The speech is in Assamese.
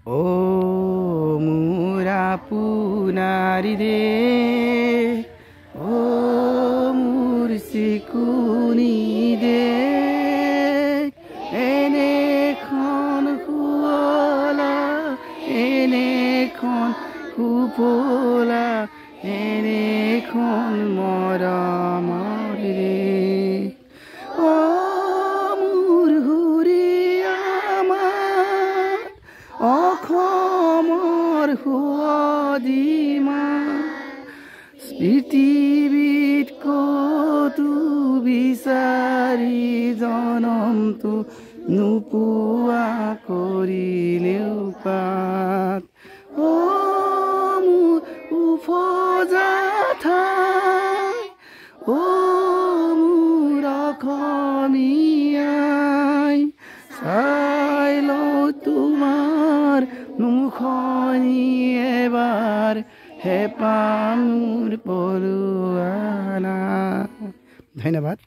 ও মোৰা পুনাৰি দে ও মোৰ চিকুনি দে এনেখন শুৱলা এনেখন সুফলা এনেখন মৰমৰ ৰে ও মোৰ হুৰিয়ামাৰ অসমৰ সুৱদিমা পৃথিৱীত কতো বিচাৰি জনমটো নোপোৱা কৰিলেও পাত ও মোৰ উপজা ঠাই ও মোৰ অসমীয়াই চাই লওঁ তোমাৰ মুখনি এবাৰ হেঁপাহ মোৰ পৰুৱানা। ধন্যবাদ।